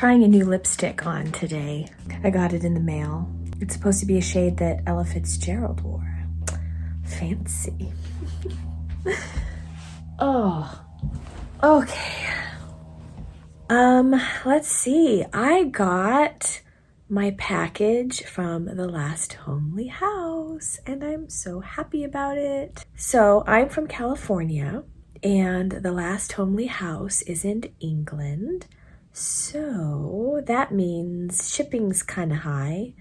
trying a new lipstick on today. I got it in the mail. It's supposed to be a shade that Ella Fitzgerald wore. Fancy. Oh, okay. Let's see. I got my package from the last homely house and I'm so happy about it. So I'm from California and the last homely house is in England. So that means shipping's kind of high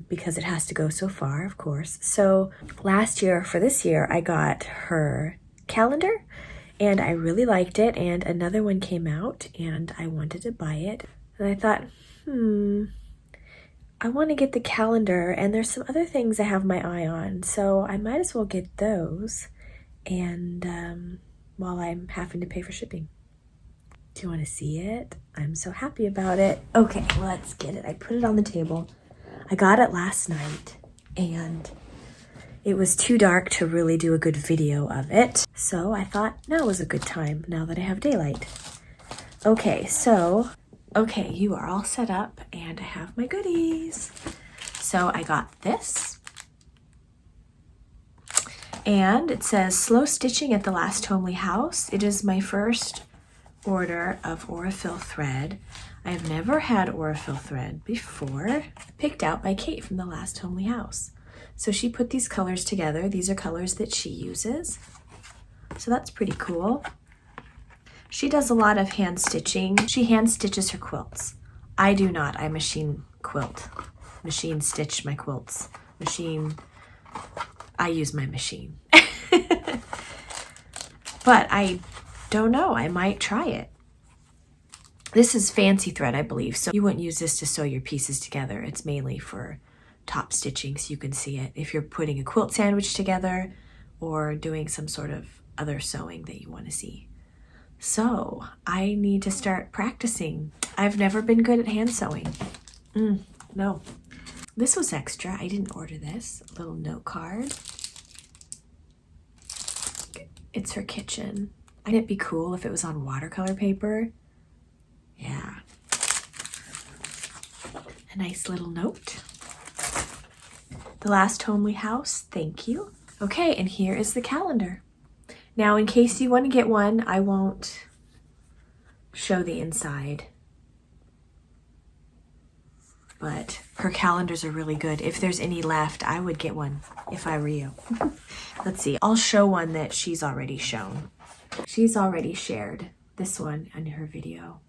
because it has to go so far, of course. So last year, for this year, I got her calendar and I really liked it, and another one came out and I wanted to buy it. And I thought, I want to get the calendar and there's some other things I have my eye on, so I might as well get those and while I'm having to pay for shipping. Do you want to see it? I'm so happy about it. Okay, let's get it. I put it on the table. I got it last night and it was too dark to really do a good video of it. So I thought now was a good time now that I have daylight. Okay, okay, you are all set up and I have my goodies. So I got this. And it says slow stitching at the last homely house. It is my first order of Aurifil thread. I have never had Aurifil thread before, picked out by Kate from the last homely house. So she put these colors together. These are colors that she uses. So that's pretty cool. She does a lot of hand stitching. She hand stitches her quilts. I do not. I machine quilt. Machine stitch my quilts. I use my machine. But I don't know. I might try it. This is fancy thread, I believe. So you wouldn't use this to sew your pieces together. It's mainly for top stitching so you can see it if you're putting a quilt sandwich together or doing some sort of other sewing that you want to see. So I need to start practicing. I've never been good at hand sewing. No. This was extra. I didn't order this. A little note card. It's her kitchen. Wouldn't it be cool if it was on watercolor paper? Yeah. A nice little note. The last homely house, thank you. Okay, and here is the calendar. Now, in case you want to get one, I won't show the inside. But her calendars are really good. If there's any left, I would get one if I were you. Let's see, I'll show one that she's already shown. She's already shared this one on her video.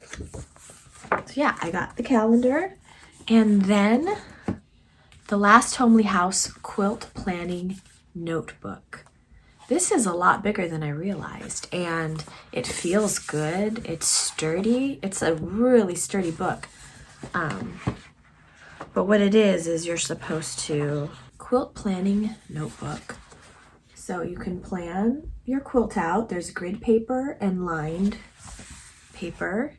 So yeah, I got the calendar. And then the last homely house quilt planning notebook. This is a lot bigger than I realized and it feels good. It's sturdy. It's a really sturdy book. But what it is you're supposed to quilt planning notebook. So you can plan your quilt out. There's grid paper and lined paper.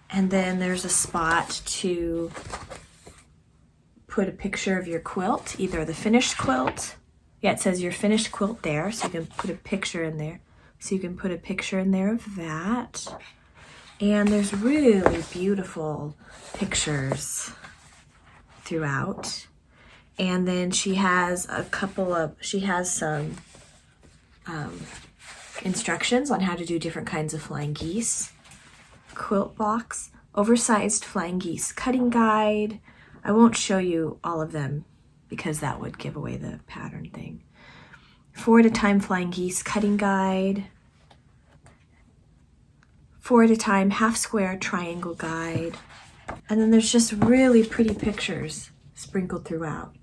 And then there's a spot to put a picture of your quilt, either the finished quilt. Yeah, it says your finished quilt there, so you can put a picture in there. So you can put a picture in there of that. And there's really beautiful pictures throughout. And then she has some instructions on how to do different kinds of flying geese. Quilt box, oversized flying geese cutting guide. I won't show you all of them because that would give away the pattern thing. 4 at a time flying geese cutting guide. 4 at a time half square triangle guide. And then there's just really pretty pictures sprinkled throughout.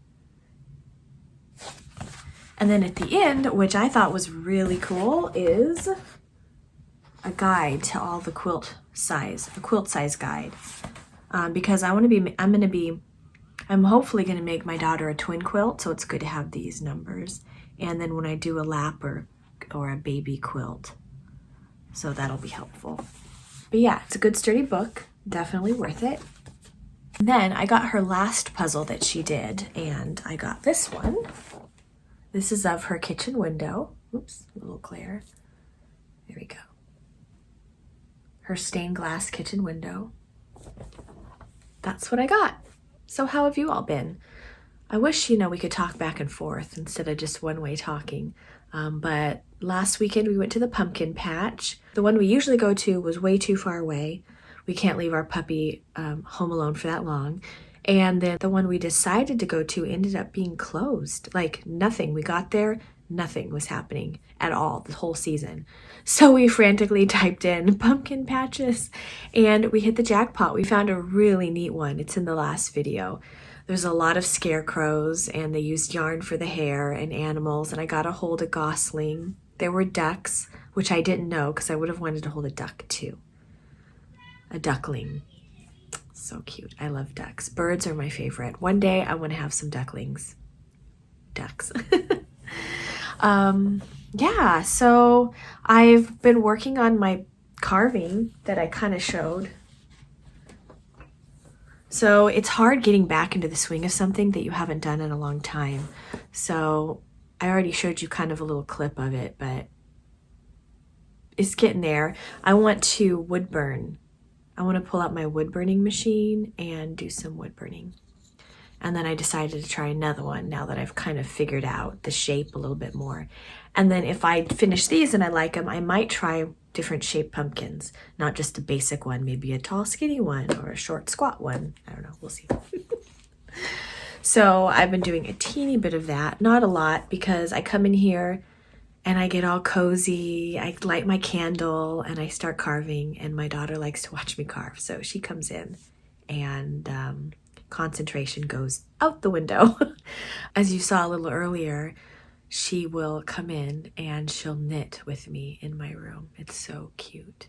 And then at the end, which I thought was really cool, is a guide to all the quilt size, a quilt size guide. Because I'm hopefully going to make my daughter a twin quilt, so it's good to have these numbers. And then when I do a lap or a baby quilt, so that'll be helpful. But yeah, it's a good sturdy book, definitely worth it. And then I got her last puzzle that she did, and I got this one. This is of her kitchen window. Oops, a little glare. There we go. her stained glass kitchen window. That's what I got. So how have you all been? I wish, we could talk back and forth instead of just one way talking. But last weekend we went to the pumpkin patch. The one we usually go to was way too far away. We can't leave our puppy home alone for that long. And then the one we decided to go to ended up being closed. Like nothing. We got there, nothing was happening at all the whole season. So we frantically typed in pumpkin patches and we hit the jackpot. We found a really neat one. It's in the last video. There's a lot of scarecrows and they used yarn for the hair and animals, and I got to hold a gosling. There were ducks, which I didn't know because I would have wanted to hold a duck too. A duckling. So cute. I love ducks. Birds are my favorite. One day I want to have some ducklings. Ducks. Yeah, so I've been working on my carving that I kind of showed. So it's hard getting back into the swing of something that you haven't done in a long time. So I already showed you kind of a little clip of it, but it's getting there. I want to wood burn. I want to pull out my wood burning machine and do some wood burning. And then I decided to try another one now that I've kind of figured out the shape a little bit more. And then if I finish these and I like them, I might try different shaped pumpkins, not just a basic one, maybe a tall skinny one or a short squat one. I don't know, we'll see. So I've been doing a teeny bit of that, not a lot, because I come in here and I get all cozy, I light my candle and I start carving, and my daughter likes to watch me carve. So she comes in and concentration goes out the window. As you saw a little earlier, she will come in and she'll knit with me in my room. It's so cute,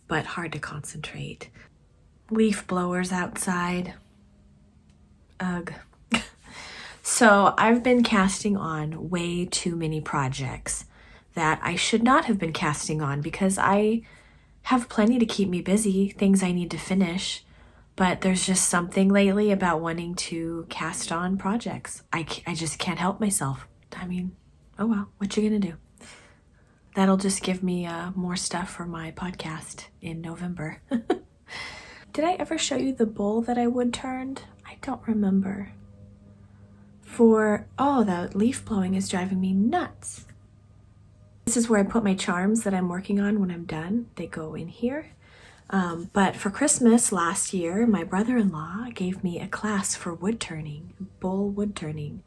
but hard to concentrate. Leaf blowers outside. Ugh. So I've been casting on way too many projects that I should not have been casting on because I have plenty to keep me busy, things I need to finish. But there's just something lately about wanting to cast on projects. I just can't help myself. I mean, oh well, what you gonna do? That'll just give me more stuff for my podcast in November. Did I ever show you the bowl that I wood turned? I don't remember. The leaf blowing is driving me nuts. This is where I put my charms that I'm working on when I'm done. They go in here. But for Christmas last year, my brother-in-law gave me a class for wood turning, bowl wood turning.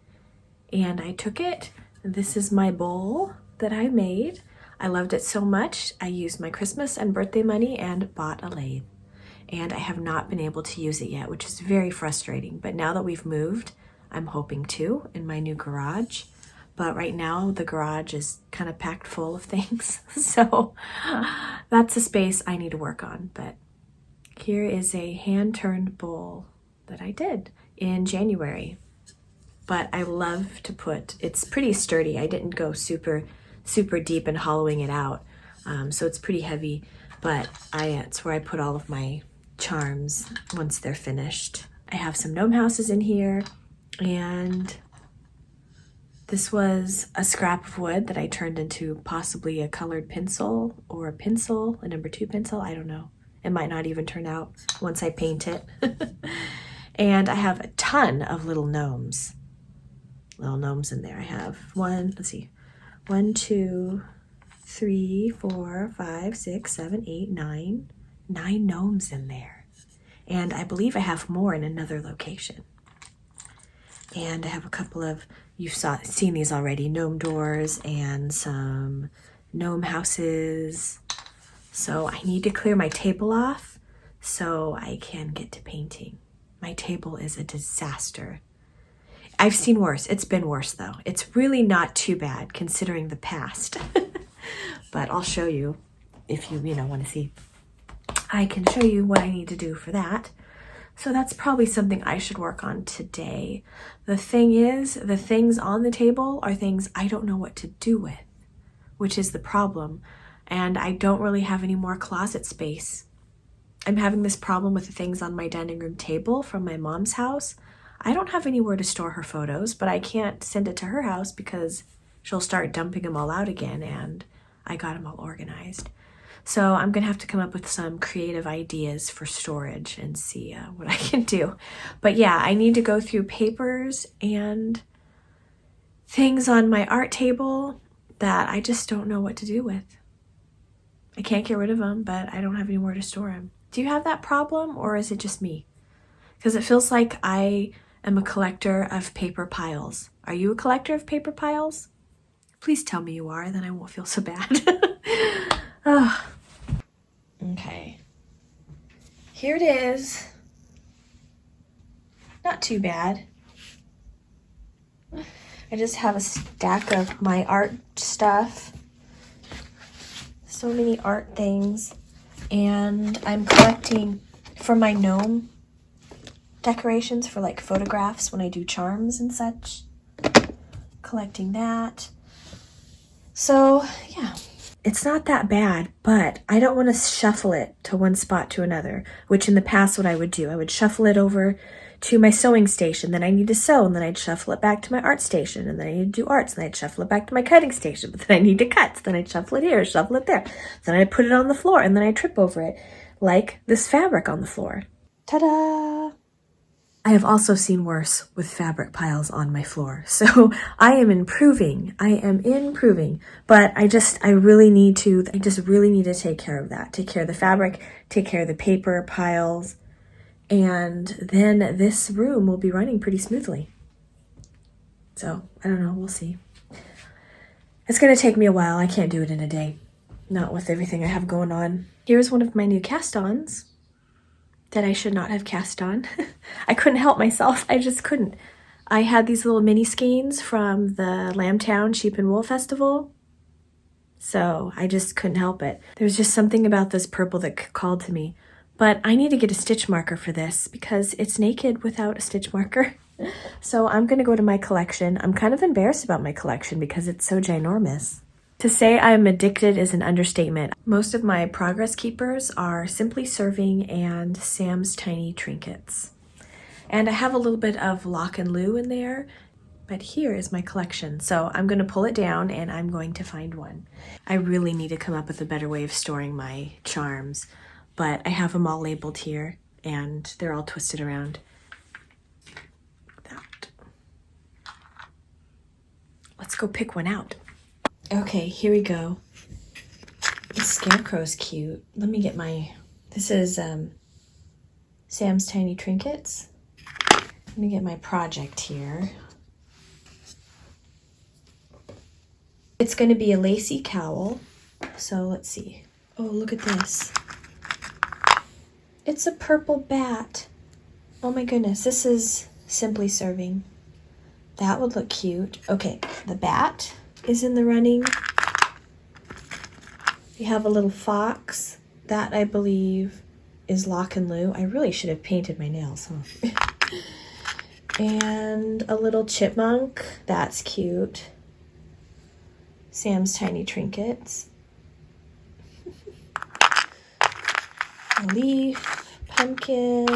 And I took it. This is my bowl that I made. I loved it so much, I used my Christmas and birthday money and bought a lathe. And I have not been able to use it yet, which is very frustrating. But now that we've moved, I'm hoping to in my new garage. But right now the garage is kind of packed full of things. So that's a space I need to work on. But here is a hand-turned bowl that I did in January. But I love to it's pretty sturdy. I didn't go super deep in hollowing it out. So it's pretty heavy, but it's where I put all of my charms once they're finished. I have some gnome houses in here, and this was a scrap of wood that I turned into possibly a colored pencil or a number 2 pencil. I don't know. It might not even turn out once I paint it. And I have a ton of little gnomes. Little gnomes in there. I have 1, 2, 3, 4, 5, 6, 7, 8, 9. 9 gnomes in there. And I believe I have more in another location. And I have a couple of, you've seen these already, gnome doors and some gnome houses. So I need to clear my table off so I can get to painting. My table is a disaster. I've seen worse. It's been worse though. It's really not too bad considering the past. But I'll show you if you want to see. I can show you what I need to do for that. So that's probably something I should work on today. The thing is, the things on the table are things I don't know what to do with, which is the problem. And I don't really have any more closet space. I'm having this problem with the things on my dining room table from my mom's house. I don't have anywhere to store her photos, but I can't send it to her house because she'll start dumping them all out again, and I got them all organized. So I'm gonna have to come up with some creative ideas for storage and see what I can do. But yeah, I need to go through papers and things on my art table that I just don't know what to do with. I can't get rid of them, but I don't have anywhere to store them. Do you have that problem, or is it just me? Because it feels like I am a collector of paper piles. Are you a collector of paper piles? Please tell me you are, then I won't feel so bad. Oh. Okay. Here it is. Not too bad. I just have a stack of my art stuff. So many art things. And I'm collecting for my gnome decorations for like photographs when I do charms and such. Collecting that. So yeah, it's not that bad, but I don't want to shuffle it to one spot to another, which in the past what I would do, I would shuffle it over to my sewing station, then I need to sew, and then I'd shuffle it back to my art station, and then I need to do arts, and I'd shuffle it back to my cutting station, but then I need to cut, so then I'd shuffle it here, shuffle it there, then I'd put it on the floor, and then I'd trip over it, like this fabric on the floor. Ta-da! I have also seen worse with fabric piles on my floor. So I am improving. But I just really need to take care of that. Take care of the fabric, take care of the paper piles, and then this room will be running pretty smoothly. So I don't know, we'll see. It's gonna take me a while. I can't do it in a day. Not with everything I have going on. Here's one of my new cast-ons that I should not have cast on. I couldn't help myself. I just couldn't. I had these little mini skeins from the Lambtown Sheep and Wool Festival, so I just couldn't help it. There's just something about this purple that called to me. But I need to get a stitch marker for this because it's naked without a stitch marker. So I'm gonna go to my collection. I'm kind of embarrassed about my collection because it's so ginormous. To say I'm addicted is an understatement. Most of my progress keepers are Simply Serving and Sam's Tiny Trinkets. And I have a little bit of Lock and Lou in there, but here is my collection. So I'm gonna pull it down and I'm going to find one. I really need to come up with a better way of storing my charms, but I have them all labeled here and they're all twisted around. That. Let's go pick one out. Okay, here we go. The scarecrow's cute. Let me get my, this is Sam's Tiny Trinkets. Let me get my project here. It's gonna be a lacy cowl. So let's see. Oh, look at this. It's a purple bat. Oh my goodness, this is Simply Serving. That would look cute. Okay, the bat is in the running. You have a little fox. That, I believe, is Lock and Lou. I really should have painted my nails, huh? And a little chipmunk. That's cute. Sam's Tiny Trinkets. A leaf, pumpkin.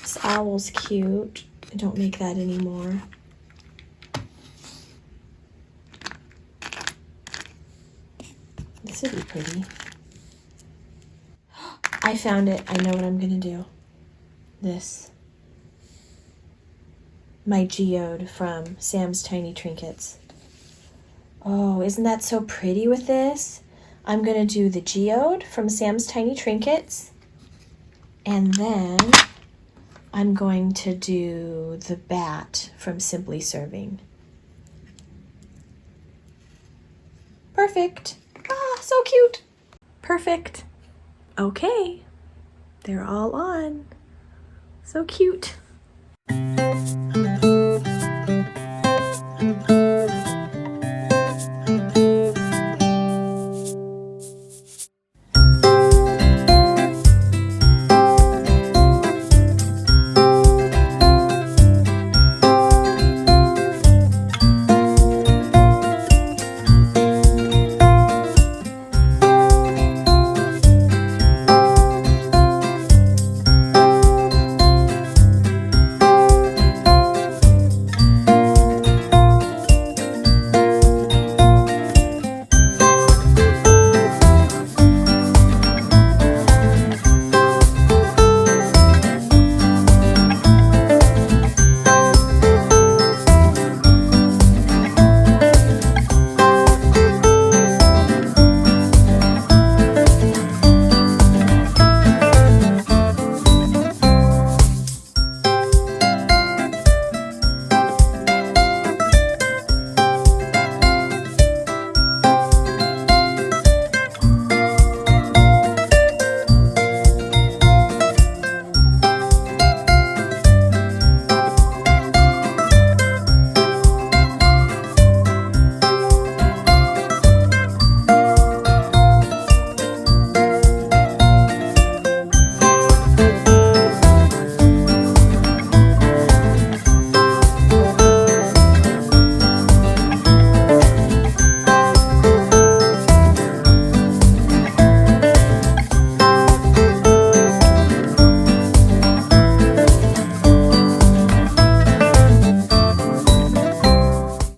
This owl's cute. I don't make that anymore. This would be pretty. I found it. I know what I'm gonna do. This. My geode from Sam's Tiny Trinkets. Oh, isn't that so pretty with this? I'm gonna do the geode from Sam's Tiny Trinkets. And then I'm going to do the bat from Simply Serving. Perfect. Ah, so cute. Perfect. Okay. They're all on. So cute.